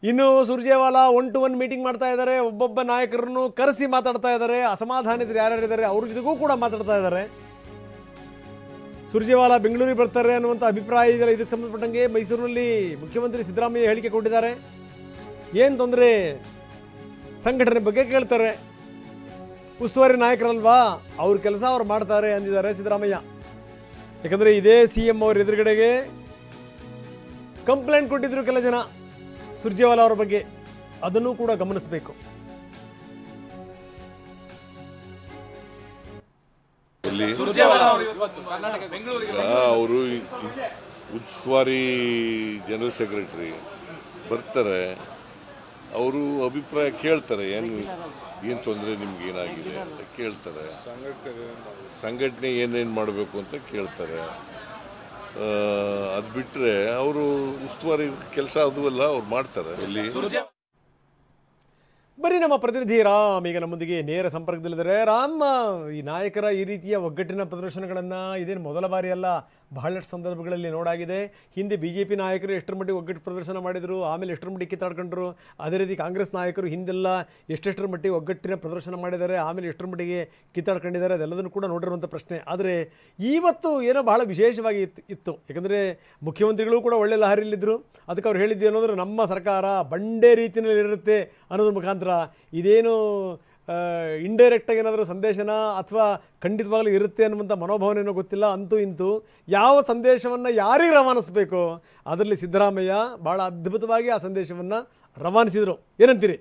ಇನ್ನು Surjewala 1-to-1 meeting ಮಾಡ್ತಾ ಇದ್ದಾರೆ. ಒಬ್ಬೊಬ್ಬ ನಾಯಕರನ್ನು ಕರೆಸಿ ಮಾತಾಡ್ತಾ ಇದ್ದಾರೆ. ಅಸಮಾಧಾನಿತರು ಯಾರ್ಯಾರಿದ್ದಾರೆ ಅವ್ರ ಜೊತೆಗೂ ಕೂಡ ಮಾತಾಡ್ತಾ ಇದ್ದಾರೆ. ಸುರ್ಜೇವಾಲಾ ಬೆಂಗಳೂರಿಗೆ ಬರ್ತಾರೆ ಅನ್ನುವಂಥ ಅಭಿಪ್ರಾಯ ಇದೆಯಲ್ಲ, ಇದಕ್ಕೆ ಸಂಬಂಧಪಟ್ಟಂಗೆ ಮೈಸೂರಿನಲ್ಲಿ ಮುಖ್ಯಮಂತ್ರಿ ಸಿದ್ದರಾಮಯ್ಯ ಹೇಳಿಕೆ ಕೊಟ್ಟಿದ್ದಾರೆ. ಏನು ತೊಂದರೆ, ಸಂಘಟನೆ ಬಗ್ಗೆ ಕೇಳ್ತಾರೆ. ಉಸ್ತುವಾರಿ ನಾಯಕರಲ್ವಾ, ಅವ್ರ ಕೆಲಸ ಅವ್ರು ಮಾಡ್ತಾರೆ ಅಂದಿದ್ದಾರೆ ಸಿದ್ದರಾಮಯ್ಯ. ಯಾಕಂದರೆ ಇದೇ CM ಅವ್ರ ಎದುರುಗಡೆಗೆ ಕಂಪ್ಲೇಂಟ್ ಕೊಟ್ಟಿದ್ರು ಕೆಲ ಜನ ಸುರ್ಜೇವಾಲಾ ಅವರ ಬಗ್ಗೆ. ಅದನ್ನು ಕೂಡ ಗಮನಿಸಬೇಕು. ಅವರು ಉಸ್ತುವಾರಿ ಜನರಲ್ ಸೆಕ್ರೆಟರಿ ಬರ್ತಾರೆ, ಅವರು ಅಭಿಪ್ರಾಯ ಕೇಳ್ತಾರೆ. ಏನು ತೊಂದರೆ ನಿಮ್ಗೆ ಏನಾಗಿದೆ ಅಂತ ಕೇಳ್ತಾರೆ. ಸಂಘಟನೆ ಏನೇನು ಮಾಡಬೇಕು ಅಂತ ಕೇಳ್ತಾರೆ. ಅದು ಬಿಟ್ಟರೆ ಅವರು ಉಸ್ತುವಾರಿ ಕೆಲಸ ಅದುವಲ್ಲ ಅವ್ರು ಮಾಡ್ತಾರೆ. ಇಲ್ಲಿ ಬರೀ ನಮ್ಮ ಪ್ರತಿನಿಧಿ ರಾಮ್ ಈಗ ನಮ್ಮೊಂದಿಗೆ ನೇರ ಸಂಪರ್ಕದಲ್ಲಿದ್ದಾರೆ. ರಾಮ್, ಈ ನಾಯಕರ ಈ ರೀತಿಯ ಒಗ್ಗಟ್ಟಿನ ಪ್ರದರ್ಶನಗಳನ್ನು ಇದೇನು ಮೊದಲ ಬಾರಿ ಅಲ್ಲ, ಬಹಳಷ್ಟು ಸಂದರ್ಭಗಳಲ್ಲಿ ನೋಡಾಗಿದೆ. ಹಿಂದೆ BJP ನಾಯಕರು ಎಷ್ಟರ ಮಟ್ಟಿಗೆ ಒಗ್ಗಟ್ಟು ಪ್ರದರ್ಶನ ಮಾಡಿದರು, ಆಮೇಲೆ ಎಷ್ಟರ ಮಟ್ಟಿಗೆ ಕಿತ್ತಾಡ್ಕೊಂಡ್ರು. ಅದೇ ರೀತಿ ಕಾಂಗ್ರೆಸ್ ನಾಯಕರು ಹಿಂದೆಲ್ಲ ಎಷ್ಟೆಷ್ಟರ ಮಟ್ಟಿಗೆ ಒಗ್ಗಟ್ಟಿನ ಪ್ರದರ್ಶನ ಮಾಡಿದ್ದಾರೆ, ಆಮೇಲೆ ಎಷ್ಟರ ಮಟ್ಟಿಗೆ ಕಿತ್ತಾಡ್ಕೊಂಡಿದ್ದಾರೆ, ಅದೆಲ್ಲದನ್ನು ಕೂಡ ನೋಡಿರುವಂಥ ಪ್ರಶ್ನೆ. ಆದರೆ ಇವತ್ತು ಏನೋ ಬಹಳ ವಿಶೇಷವಾಗಿ ಇತ್ತು. ಯಾಕಂದರೆ ಮುಖ್ಯಮಂತ್ರಿಗಳು ಕೂಡ ಒಳ್ಳೆ ಲಹರಿಯಲ್ಲಿದ್ದರು. ಅದಕ್ಕೆ ಅವ್ರು ಹೇಳಿದ್ದು ಏನಂದರೆ, ನಮ್ಮ ಸರ್ಕಾರ ಬಂಡೆ ರೀತಿಯಲ್ಲಿ ಇರುತ್ತೆ ಅನ್ನೋದ್ರ ಮುಖಾಂತರ ಇದೇನು ಇಂಡೈರೆಕ್ಟಾಗಿ ಏನಾದರೂ ಸಂದೇಶನ ಅಥವಾ ಖಂಡಿತವಾಗಲೂ ಇರುತ್ತೆ ಅನ್ನುವಂಥ ಮನೋಭಾವನೆಯೂ ಗೊತ್ತಿಲ್ಲ. ಅಂತೂ ಇಂತೂ ಯಾವ ಸಂದೇಶವನ್ನು ಯಾರಿಗೆ ರವಾನಿಸಬೇಕು ಅದರಲ್ಲಿ ಸಿದ್ದರಾಮಯ್ಯ ಭಾಳ ಅದ್ಭುತವಾಗಿ ಆ ಸಂದೇಶವನ್ನು ರವಾನಿಸಿದರು. ಏನಂತೀರಿ?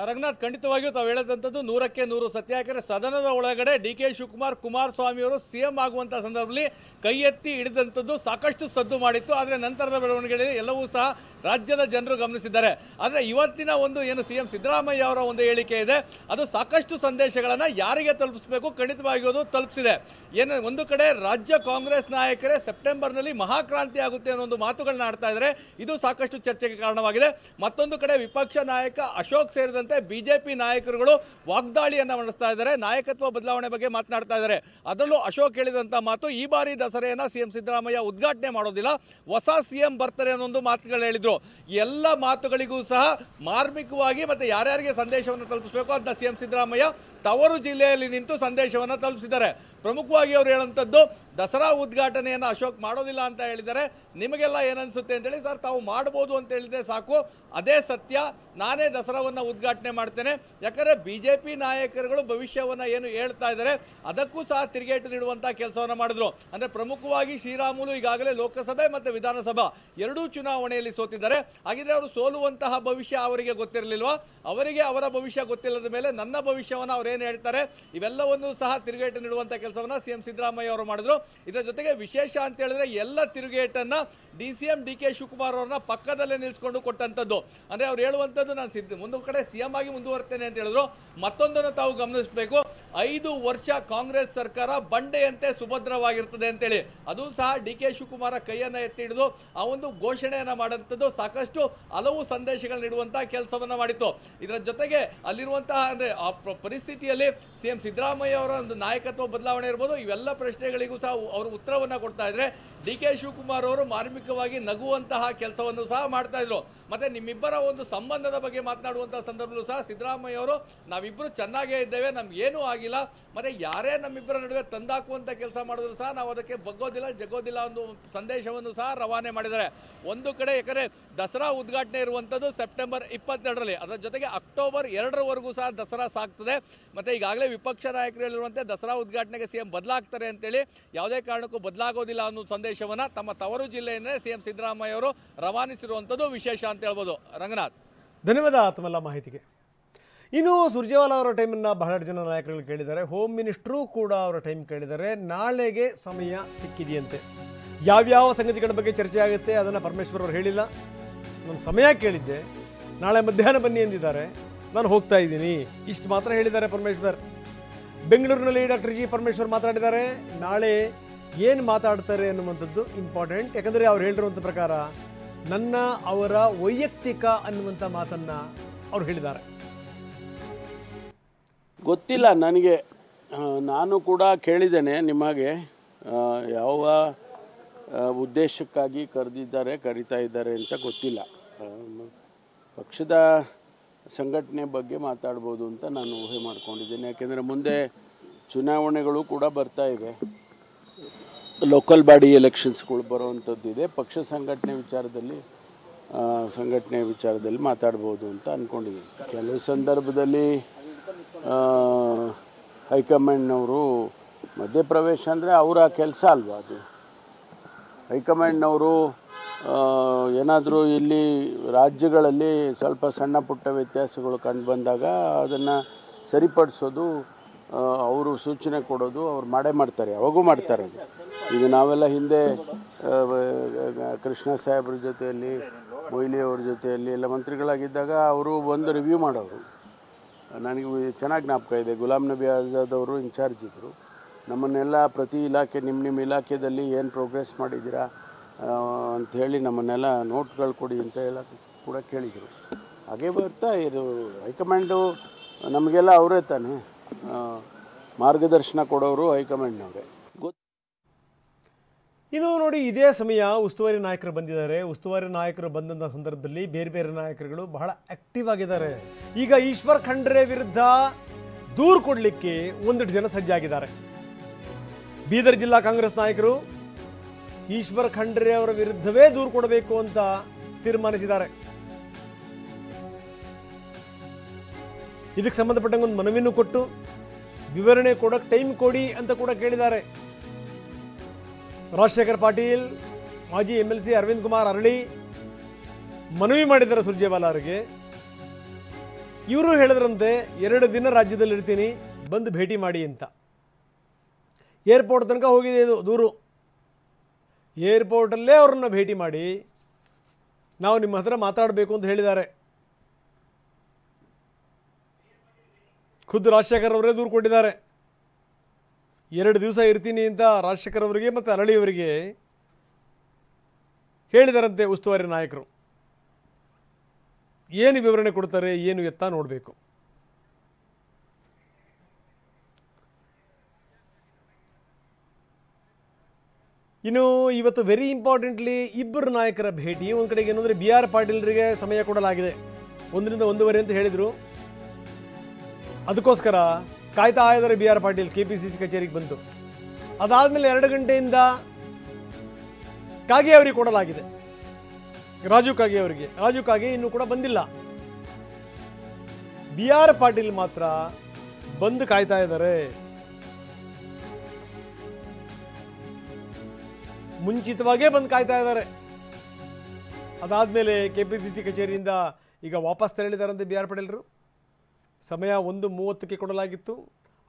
ರಂಗನಾಥ್, ಖಂಡಿತವಾಗಿಯೂ ತಾವು ಹೇಳಿದಂಥದ್ದು 100ಕ್ಕೆ 100 ಸತ್ಯ. ಯಾಕಂದರೆ ಸದನದ ಒಳಗಡೆ DK ಶಿವಕುಮಾರ್ ಕುಮಾರಸ್ವಾಮಿಯವರು CM ಆಗುವಂಥ ಸಂದರ್ಭದಲ್ಲಿ ಕೈ ಎತ್ತಿ ಹಿಡಿದಂಥದ್ದು ಸಾಕಷ್ಟು ಸದ್ದು ಮಾಡಿತ್ತು. ಆದರೆ ನಂತರದ ಬೆಳವಣಿಗೆಯಲ್ಲಿ ಎಲ್ಲವೂ ಸಹ ರಾಜ್ಯದ ಜನರು ಗಮನಿಸಿದ್ದಾರೆ. ಆದರೆ ಇವತ್ತಿನ ಒಂದು ಏನು CM ಸಿದ್ದರಾಮಯ್ಯ ಅವರ ಒಂದು ಹೇಳಿಕೆ ಇದೆ, ಅದು ಸಾಕಷ್ಟು ಸಂದೇಶಗಳನ್ನು ಯಾರಿಗೆ ತಲುಪಿಸಬೇಕು ಖಂಡಿತವಾಗಿಯೂ ಅದು ತಲುಪಿಸಿದೆ. ಏನು ಒಂದು ಕಡೆ ರಾಜ್ಯ ಕಾಂಗ್ರೆಸ್ ನಾಯಕರೇ ಸೆಪ್ಟೆಂಬರ್ನಲ್ಲಿ ಮಹಾಕ್ರಾಂತಿ ಆಗುತ್ತೆ ಅನ್ನೋ ಒಂದು ಮಾತುಗಳನ್ನ ಆಡ್ತಾ ಇದ್ದಾರೆ. ಇದು ಸಾಕಷ್ಟು ಚರ್ಚೆಗೆ ಕಾರಣವಾಗಿದೆ. ಮತ್ತೊಂದು ಕಡೆ ವಿಪಕ್ಷ ನಾಯಕ ಅಶೋಕ್ ಸೇರಿದಂತೆ BJP ನಾಯಕರುಗಳು ವಾಗ್ದಾಳಿಯನ್ನು ನಡೆಸ್ತಾ ಇದ್ದಾರೆ, ನಾಯಕತ್ವ ಬದಲಾವಣೆ ಬಗ್ಗೆ ಮಾತನಾಡ್ತಾ ಇದ್ದಾರೆ. ಅದರಲ್ಲೂ ಅಶೋಕ್ ಹೇಳಿದಂಥ ಮಾತು, ಈ ಬಾರಿ ದಸರೆಯನ್ನು CM ಸಿದ್ದರಾಮಯ್ಯ ಉದ್ಘಾಟನೆ ಮಾಡೋದಿಲ್ಲ, ಹೊಸ CM ಬರ್ತಾರೆ ಅನ್ನೋ ಒಂದು ಮಾತುಗಳು ಹೇಳಿದ್ರು. ಎಲ್ಲ ಮಾತುಗಳಿಗೂ ಸಹ ಮಾರ್ಮಿಕವಾಗಿ ಮತ್ತೆ ಯಾರ್ಯಾರಿಗೆ ಸಂದೇಶವನ್ನು ತಲುಪಿಸಬೇಕು ಅಂತ CM ಸಿದ್ದರಾಮಯ್ಯ ತವರು ಜಿಲ್ಲೆಯಲ್ಲಿ ನಿಂತು ಸಂದೇಶವನ್ನು ತಲುಪಿಸಿದ್ದಾರೆ. ಪ್ರಮುಖವಾಗಿ ಅವರು ಹೇಳುವಂಥದ್ದು, ದಸರಾ ಉದ್ಘಾಟನೆಯನ್ನು ಅಶೋಕ್ ಮಾಡೋದಿಲ್ಲ ಅಂತ ಹೇಳಿದ್ದಾರೆ. ನಿಮಗೆಲ್ಲ ಏನನ್ಸುತ್ತೆ ಅಂತೇಳಿ, ಸರ್ ತಾವು ಮಾಡ್ಬೋದು ಅಂತ ಹೇಳಿದ್ರೆ ಸಾಕು, ಅದೇ ಸತ್ಯ, ನಾನೇ ದಸರಾವನ್ನು ಉದ್ಘಾಟನೆ ಮಾಡ್ತೇನೆ. ಯಾಕಂದರೆ BJP ನಾಯಕರುಗಳು ಭವಿಷ್ಯವನ್ನು ಏನು ಹೇಳ್ತಾ ಇದ್ದಾರೆ ಅದಕ್ಕೂ ಸಹ ತಿರುಗೇಟು ನೀಡುವಂಥ ಕೆಲಸವನ್ನು ಮಾಡಿದ್ರು. ಅಂದರೆ ಪ್ರಮುಖವಾಗಿ ಶ್ರೀರಾಮುಲು ಈಗಾಗಲೇ ಲೋಕಸಭೆ ಮತ್ತು ವಿಧಾನಸಭಾ ಎರಡೂ ಚುನಾವಣೆಯಲ್ಲಿ ಸೋತಿದ್ದಾರೆ. ಹಾಗಿದ್ರೆ ಅವರು ಸೋಲುವಂತಹ ಭವಿಷ್ಯ ಅವರಿಗೆ ಗೊತ್ತಿರಲಿಲ್ವಾ? ಅವರಿಗೆ ಅವರ ಭವಿಷ್ಯ ಗೊತ್ತಿಲ್ಲದ ಮೇಲೆ ನನ್ನ ಭವಿಷ್ಯವನ್ನು ಅವ್ರೇನು ಹೇಳ್ತಾರೆ ಇವೆಲ್ಲವನ್ನೂ ಸಹ ತಿರುಗೇಟು ನೀಡುವಂಥ ಕೆಲಸವನ್ನು CM ಸಿದ್ದರಾಮಯ್ಯ ಅವರು ಮಾಡಿದ್ರು. ಇದರ ಜೊತೆಗೆ ವಿಶೇಷ ಅಂತ ಹೇಳಿದ್ರೆ ಎಲ್ಲ ತಿರುಗೇಟನ್ನು DCM DK ಶಿವಕುಮಾರ್ ಅವರನ್ನ ಪಕ್ಕದಲ್ಲೇ ನಿಲ್ಲಿಸಿಕೊಂಡು ಕೊಟ್ಟಂಥದ್ದು. ಅಂದರೆ ಅವ್ರು ಹೇಳುವಂಥದ್ದು, ನಾನು ಒಂದು ಕಡೆ CM ಆಗಿ ಮುಂದುವರ್ತೇನೆ ಅಂತ ಹೇಳಿದ್ರು. ಮತ್ತೊಂದನ್ನು ತಾವು ಗಮನಿಸಬೇಕು, 5 ವರ್ಷ ಕಾಂಗ್ರೆಸ್ ಸರ್ಕಾರ ಬಂಡೆಯಂತೆ ಸುಭದ್ರವಾಗಿರ್ತದೆ ಅಂತೇಳಿ ಅದು ಸಹ DK ಶಿವಕುಮಾರ ಕೈಯನ್ನು ಎತ್ತಿ ಹಿಡಿದು ಆ ಒಂದು ಘೋಷಣೆಯನ್ನು ಮಾಡುವಂಥದ್ದು ಸಾಕಷ್ಟು ಹಲವು ಸಂದೇಶಗಳು ನೀಡುವಂಥ ಕೆಲಸವನ್ನು ಮಾಡಿತ್ತು. ಇದರ ಜೊತೆಗೆ ಅಲ್ಲಿರುವಂತಹ ಅಂದರೆ ಆ ಪರಿಸ್ಥಿತಿಯಲ್ಲಿ CM ಸಿದ್ದರಾಮಯ್ಯ ಅವರ ಒಂದು ನಾಯಕತ್ವ ಬದಲಾವಣೆ ಇರ್ಬೋದು, ಇವೆಲ್ಲ ಪ್ರಶ್ನೆಗಳಿಗೂ ಸಹ ಅವರು ಉತ್ತರವನ್ನು ಕೊಡ್ತಾ ಇದ್ರೆ DK ಶಿವಕುಮಾರ್ ಅವರು ಮಾರ್ಮಿಕವಾಗಿ ನಗುವಂತಹ ಕೆಲಸವನ್ನು ಸಹ ಮಾಡ್ತಾ ಇದ್ರು. ಮತ್ತೆ ನಿಮ್ಮಿಬ್ಬರ ಒಂದು ಸಂಬಂಧದ ಬಗ್ಗೆ ಮಾತನಾಡುವಂತಹ ಸಂದರ್ಭದಲ್ಲೂ ಸಹ ಸಿದ್ದರಾಮಯ್ಯ ಅವರು, ನಾವಿಬ್ಬರು ಚೆನ್ನಾಗೇ ಇದ್ದೇವೆ, ನಮ್ಗೇನೂ ಆಗಿಲ್ಲ, ಮತ್ತೆ ಯಾರೇ ನಮ್ಮಿಬ್ಬರ ನಡುವೆ ತಂದಾಕುವಂತ ಕೆಲಸ ಮಾಡಿದ್ರು ಸಹ ನಾವು ಅದಕ್ಕೆ ಬಗ್ಗೋದಿಲ್ಲ ಜಗ್ಗೋದಿಲ್ಲ ಒಂದು ಸಂದೇಶವನ್ನು ಸಹ ರವಾನೆ ಮಾಡಿದ್ದಾರೆ. ಒಂದು ಕಡೆ ಯಾಕಂದರೆ ದಸರಾ ಉದ್ಘಾಟನೆ ಇರುವಂಥದ್ದು ಸೆಪ್ಟೆಂಬರ್ 22ರಲ್ಲಿ, ಅದರ ಜೊತೆಗೆ ಅಕ್ಟೋಬರ್ 2ರವರೆಗೂ ಸಹ ದಸರಾ ಸಾಗ್ತದೆ. ಮತ್ತು ಈಗಾಗಲೇ ವಿಪಕ್ಷ ನಾಯಕರು ಹೇಳಿರುವಂತೆ ದಸರಾ ಉದ್ಘಾಟನೆಗೆ CM ಬದಲಾಗ್ತಾರೆ ಅಂತೇಳಿ, ಯಾವುದೇ ಕಾರಣಕ್ಕೂ ಬದಲಾಗೋದಿಲ್ಲ ಅನ್ನೋ ಸಂದೇಶವನ್ನು ತಮ್ಮ ತವರು ಜಿಲ್ಲೆಯಿಂದ CM ಸಿದ್ದರಾಮಯ್ಯ ಅವರು ರವಾನಿಸಿರುವಂಥದ್ದು ವಿಶೇಷ ಅಂತ ಹೇಳ್ಬೋದು. ರಂಗನಾಥ್, ಧನ್ಯವಾದ ತಮ್ಮೆಲ್ಲ ಮಾಹಿತಿಗೆ. ಇನ್ನು ಸುರ್ಜೇವಾಲಾ ಅವರ ಟೈಮನ್ನು ಬಹಳಷ್ಟು ಜನ ನಾಯಕರುಗಳು ಕೇಳಿದ್ದಾರೆ. ಹೋಮ್ ಮಿನಿಸ್ಟ್ರು ಕೂಡ ಅವರ ಟೈಮ್ ಕೇಳಿದ್ದಾರೆ. ನಾಳೆಗೆ ಸಮಯ ಸಿಕ್ಕಿದೆಯಂತೆ. ಯಾವ್ಯಾವ ಸಂಗತಿಗಳ ಬಗ್ಗೆ ಚರ್ಚೆ ಆಗುತ್ತೆ ಅದನ್ನು ಪರಮೇಶ್ವರ್ ಅವರು ಹೇಳಿಲ್ಲ. ನಾನು ಸಮಯ ಕೇಳಿದ್ದೆ, ನಾಳೆ ಮಧ್ಯಾಹ್ನ ಬನ್ನಿ ಎಂದಿದ್ದಾರೆ, ನಾನು ಹೋಗ್ತಾ ಇದ್ದೀನಿ, ಇಷ್ಟು ಮಾತ್ರ ಹೇಳಿದ್ದಾರೆ ಪರಮೇಶ್ವರ್. ಬೆಂಗಳೂರಿನಲ್ಲಿ ಡಾಕ್ಟರ್ G ಪರಮೇಶ್ವರ್ ಮಾತಾಡಿದ್ದಾರೆ. ನಾಳೆ ಏನು ಮಾತಾಡ್ತಾರೆ ಅನ್ನುವಂಥದ್ದು ಇಂಪಾರ್ಟೆಂಟ್. ಯಾಕಂದರೆ ಅವ್ರು ಹೇಳಿರುವಂಥ ಪ್ರಕಾರ ಅವರ ವೈಯಕ್ತಿಕ ಅನ್ನುವಂಥ ಮಾತನ್ನು ಅವ್ರು ಹೇಳಿದ್ದಾರೆ. ಗೊತ್ತಿಲ್ಲ ನನಗೆ, ನಾನು ಕೂಡ ಕೇಳಿದ್ದೇನೆ ನಿಮಗೆ ಯಾವ ಉದ್ದೇಶಕ್ಕಾಗಿ ಕರೀತಾ ಇದ್ದಾರೆ ಅಂತ ಗೊತ್ತಿಲ್ಲ. ಪಕ್ಷದ ಸಂಘಟನೆ ಬಗ್ಗೆ ಮಾತಾಡ್ಬೋದು ಅಂತ ನಾನು ಊಹೆ ಮಾಡ್ಕೊಂಡಿದ್ದೇನೆ. ಯಾಕೆಂದರೆ ಮುಂದೆ ಚುನಾವಣೆಗಳು ಕೂಡ ಬರ್ತಾ ಇವೆ, ಲೋಕಲ್ ಬಾಡಿ ಎಲೆಕ್ಷನ್ಸ್ಗಳು ಬರೋವಂಥದ್ದಿದೆ. ಪಕ್ಷ ಸಂಘಟನೆ ವಿಚಾರದಲ್ಲಿ ಮಾತಾಡ್ಬೋದು ಅಂತ ಅಂದ್ಕೊಂಡಿದ್ದೀನಿ. ಕೆಲವು ಸಂದರ್ಭದಲ್ಲಿ ಹೈಕಮಾಂಡ್ನವರು ಮಧ್ಯಪ್ರವೇಶ ಅಂದರೆ ಅವರ ಕೆಲಸ ಅಲ್ವಾ ಅದು. ಹೈಕಮಾಂಡ್ನವರು ಏನಾದರೂ ಇಲ್ಲಿ ರಾಜ್ಯಗಳಲ್ಲಿ ಸ್ವಲ್ಪ ಸಣ್ಣ ಪುಟ್ಟ ವ್ಯತ್ಯಾಸಗಳು ಕಂಡು ಬಂದಾಗ ಅದನ್ನು ಸರಿಪಡಿಸೋದು, ಅವರು ಸೂಚನೆ ಕೊಡೋದು ಅವ್ರು ಮಾಡ್ತಾರೆ, ಯಾವಾಗೂ ಮಾಡ್ತಾರೆ ಅದು. ಈಗ ನಾವೆಲ್ಲ ಹಿಂದೆ ಕೃಷ್ಣ ಸಾಹೇಬ್ರ ಜೊತೆಯಲ್ಲಿ, ಮೊಯ್ಲಿ ಅವ್ರ ಜೊತೆಯಲ್ಲಿ ಎಲ್ಲ ಮಂತ್ರಿಗಳಾಗಿದ್ದಾಗ ಅವರು ಬಂದು ರಿವ್ಯೂ ಮಾಡೋರು. ನನಗೆ ಚೆನ್ನಾಗಿ ಜ್ಞಾಪಕ ಇದೆ, ಗುಲಾಂ ನಬಿ ಆಜಾದ್ ಅವರು ಇನ್ಚಾರ್ಜ್ ಇದ್ದರು. ನಮ್ಮನ್ನೆಲ್ಲ ಪ್ರತಿ ಇಲಾಖೆ ನಿಮ್ಮ ಇಲಾಖೆಯಲ್ಲಿ ಏನು ಪ್ರೋಗ್ರೆಸ್ ಮಾಡಿದ್ದೀರಾ ಅಂಥೇಳಿ ನಮ್ಮನ್ನೆಲ್ಲ ನೋಟ್ಗಳು ಕೊಡಿ ಅಂತ ಹೇಳೋಕ್ಕೆ ಕೂಡ ಕೇಳಿದರು. ಹಾಗೆ ಬರ್ತಾ ಇದು ಹೈಕಮಾಂಡು ನಮಗೆಲ್ಲ ಅವರೇ ತಾನೆ ಮಾರ್ಗದರ್ಶನ ಕೊಡೋರು, ಹೈಕಮಾಂಡ್ನವರೇ. ಇನ್ನು ನೋಡಿ, ಇದೇ ಸಮಯ ಉಸ್ತುವಾರಿ ನಾಯಕರು ಬಂದಿದ್ದಾರೆ. ಉಸ್ತುವಾರಿ ನಾಯಕರು ಬಂದಂಥ ಸಂದರ್ಭದಲ್ಲಿ ಬೇರೆ ಬೇರೆ ನಾಯಕರುಗಳು ಬಹಳ ಆಕ್ಟಿವ್ ಆಗಿದ್ದಾರೆ. ಈಗ ಈಶ್ವರ್ ಖಂಡ್ರೆ ವಿರುದ್ಧ ದೂರು ಕೊಡಲಿಕ್ಕೆ ಒಂದೆರಡು ಜನ ಸಜ್ಜಾಗಿದ್ದಾರೆ. ಬೀದರ್ ಜಿಲ್ಲಾ ಕಾಂಗ್ರೆಸ್ ನಾಯಕರು ಈಶ್ವರ್ ಖಂಡ್ರೆ ಅವರ ವಿರುದ್ಧವೇ ದೂರು ಕೊಡಬೇಕು ಅಂತ ತೀರ್ಮಾನಿಸಿದ್ದಾರೆ. ಇದಕ್ಕೆ ಸಂಬಂಧಪಟ್ಟಂಗೆ ಒಂದು ಮನವಿಯನ್ನು ಕೊಟ್ಟು ವಿವರಣೆ ಕೊಡೋಕೆ ಟೈಮ್ ಕೊಡಿ ಅಂತ ಕೂಡ ಕೇಳಿದ್ದಾರೆ. ರಾಜಶೇಖರ್ ಪಾಟೀಲ್, ಮಾಜಿ MLC ಅರವಿಂದ್ ಕುಮಾರ್ ಅರಳಿ ಮನವಿ ಮಾಡಿದ್ದಾರೆ ಸುರ್ಜೇವಾಲಾ ಅವರಿಗೆ. ಇವರು ಹೇಳಿದ್ರಂತೆ 2 ದಿನ ರಾಜ್ಯದಲ್ಲಿ ಇರ್ತೀನಿ, ಬಂದು ಭೇಟಿ ಮಾಡಿ ಅಂತ. ಏರ್ಪೋರ್ಟ್ ತನಕ ಹೋಗಿದೆ ಇದು ದೂರು. ಏರ್ಪೋರ್ಟಲ್ಲೇ ಅವ್ರನ್ನ ಭೇಟಿ ಮಾಡಿ ನಾವು ನಿಮ್ಮ ಹತ್ರ ಮಾತಾಡಬೇಕು ಅಂತ ಹೇಳಿದ್ದಾರೆ. ಖುದ್ದು ರಾಜಶೇಖರ್ ಅವರೇ ದೂರು ಕೊಟ್ಟಿದ್ದಾರೆ. 2 ದಿವಸ ಇರ್ತೀನಿ ಅಂತ ರಾಜಶೇಖರ್ ಅವರಿಗೆ ಮತ್ತು ಅರಳಿಯವರಿಗೆ ಹೇಳಿದಾರಂತೆ ಉಸ್ತುವಾರಿ ನಾಯಕರು. ಏನು ವಿವರಣೆ ಕೊಡ್ತಾರೆ, ಏನು ಎತ್ತ ನೋಡಬೇಕು. ಇನ್ನು ಇವತ್ತು ವೆರಿ ಇಂಪಾರ್ಟೆಂಟ್ಲಿ ಇಬ್ಬರು ನಾಯಕರ ಭೇಟಿ. ಒಂದು ಕಡೆಗೆ ಏನಂದರೆ BR ಪಾಟೀಲ್ರಿಗೆ ಸಮಯ ಕೊಡಲಾಗಿದೆ, 1ರಿಂದ 1:30 ಅಂತ ಹೇಳಿದರು. ಅದಕ್ಕೋಸ್ಕರ ಕಾಯ್ತಾ ಇದ್ದಾರೆ BR ಪಾಟೀಲ್ KPCC ಕಚೇರಿಗೆ ಬಂದು. ಅದಾದಮೇಲೆ 2 ಗಂಟೆಯಿಂದ ಕಾಗೆ ಅವರಿಗೆ ಕೊಡಲಾಗಿದೆ, ರಾಜು ಕಾಗೆ ಅವರಿಗೆ. ರಾಜು ಕಾಗೆ ಇನ್ನೂ ಕೂಡ ಬಂದಿಲ್ಲ. BR ಪಾಟೀಲ್ ಮಾತ್ರ ಬಂದು ಕಾಯ್ತಾ ಇದ್ದಾರೆ. ಮುಂಚಿತವಾಗೇ ಬಂದು ಕಾಯ್ತಾ ಇದ್ದಾರೆ. ಅದಾದಮೇಲೆ KPCC ಕಚೇರಿಯಿಂದ ಈಗ ವಾಪಸ್ ತೆರಳಿದಾರಂತೆ BR ಪಾಟೀಲರು. ಸಮಯ 1:30ಕ್ಕೆ ಕೊಡಲಾಗಿತ್ತು,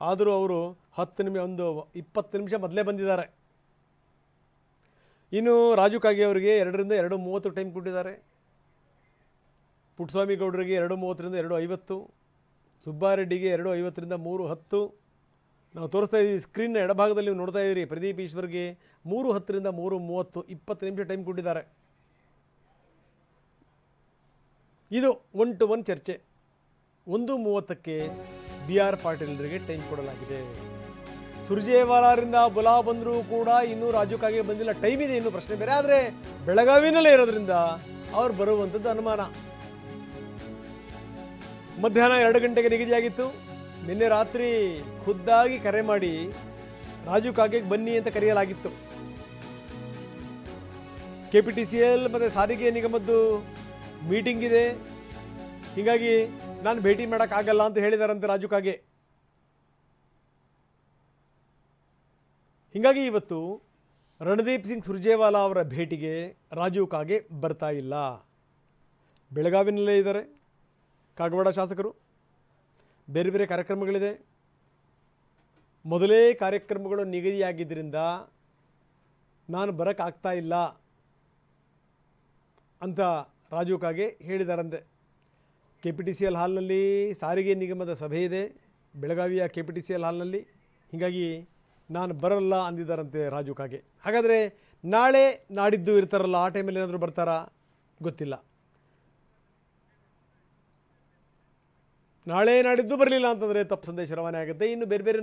ಆದರೂ ಅವರು 20 ನಿಮಿಷ ಮೊದಲೇ ಬಂದಿದ್ದಾರೆ. ಇನ್ನು ರಾಜು ಕಾಗೆ ಅವರಿಗೆ 2ರಿಂದ 2:30 ಟೈಮ್ ಕೊಟ್ಟಿದ್ದಾರೆ. ಪುಟ್ಟಸ್ವಾಮಿ ಗೌಡರಿಗೆ 2:30ರಿಂದ 2:50, ಸುಬ್ಬಾರೆಡ್ಡಿಗೆ 2:50ರಿಂದ 3:10. ನಾವು ತೋರಿಸ್ತಾ ಇದ್ದೀವಿ ಸ್ಕ್ರೀನ್ನ ಎಡಭಾಗದಲ್ಲಿ ನೀವು ನೋಡ್ತಾ ಇದ್ದೀರಿ. ಪ್ರದೀಪ್ ಈಶ್ವರ್ಗೆ 3:10ರಿಂದ 3:30, 20 ನಿಮಿಷ ಟೈಮ್ ಕೊಟ್ಟಿದ್ದಾರೆ. ಇದು 1 to 1 ಚರ್ಚೆ. 1:30ಕ್ಕೆ BR ಪಾಟೀಲರಿಗೆ ಟೈಮ್ ಕೊಡಲಾಗಿದೆ. ಸುರ್ಜೇವಾಲಾರಿಂದ ಬುಲಾ ಬಂದರೂ ಕೂಡ ಇನ್ನೂ ರಾಜು ಕಾಗೆ ಬಂದಿಲ್ಲ. ಟೈಮ್ ಇದೆ, ಇನ್ನೂ ಪ್ರಶ್ನೆ ಬೇರೆ. ಆದರೆ ಬೆಳಗಾವಿನಲ್ಲೇ ಇರೋದ್ರಿಂದ ಅವ್ರು ಬರುವಂಥದ್ದು ಅನುಮಾನ. ಮಧ್ಯಾಹ್ನ 2 ಗಂಟೆಗೆ ನಿಗದಿಯಾಗಿತ್ತು. ನಿನ್ನೆ ರಾತ್ರಿ ಖುದ್ದಾಗಿ ಕರೆ ಮಾಡಿ ರಾಜು ಕಾಗೆಗೆ ಬನ್ನಿ ಅಂತ ಕರೆಯಲಾಗಿತ್ತು. KPTCL ಮತ್ತು ಸಾರಿಗೆ ನಿಗಮದ್ದು ಮೀಟಿಂಗ್ ಇದೆ, ಹೀಗಾಗಿ ನಾನು ಭೇಟಿ ಮಾಡೋಕ್ಕಾಗಲ್ಲ ಅಂತ ಹೇಳಿದಾರಂತೆ ರಾಜು ಕಾಗೆ. ಹೀಗಾಗಿ ಇವತ್ತು ರಣದೀಪ್ ಸಿಂಗ್ ಸುರ್ಜೇವಾಲಾ ಅವರ ಭೇಟಿಗೆ ರಾಜು ಕಾಗೆ ಬರ್ತಾ ಇಲ್ಲ. ಬೆಳಗಾವಿನಲ್ಲೇ ಇದ್ದಾರೆ ಕಾಗವಾಡ ಶಾಸಕರು. ಬೇರೆ ಬೇರೆ ಕಾರ್ಯಕ್ರಮಗಳಿದೆ. ಮೊದಲೇ ಕಾರ್ಯಕ್ರಮಗಳು ನಿಗದಿಯಾಗಿದ್ದರಿಂದ ನಾನು ಬರೋಕ್ಕಾಗ್ತಾ ಇಲ್ಲ ಅಂತ ರಾಜು ಕಾಗೆ ಹೇಳಿದಾರಂತೆ. KPTCL ಹಾಲ್ನಲ್ಲಿ ಸಾರಿಗೆ ನಿಗಮದ ಸಭೆ ಇದೆ, ಬೆಳಗಾವಿಯ KPTCL ಹಾಲ್ನಲ್ಲಿ. ಹೀಗಾಗಿ ನಾನು ಬರಲ್ಲ ಅಂದಿದ್ದಾರಂತೆ ರಾಜು ಕಾಗೆ. ಹಾಗಾದರೆ ನಾಳೆ ನಾಡಿದ್ದು ಇರ್ತಾರಲ್ಲ, ಆ ಟೈಮಲ್ಲಿ ಏನಾದರೂ ಬರ್ತಾರಾ ಗೊತ್ತಿಲ್ಲ. ನಾಳೆ ನಾಡಿದ್ದು ಬರಲಿಲ್ಲ ಅಂತಂದರೆ ತಪ್ಪು ಸಂದೇಶ ರವಾನೆ ಆಗುತ್ತೆ. ಇನ್ನು ಬೇರೆ ಬೇರೆ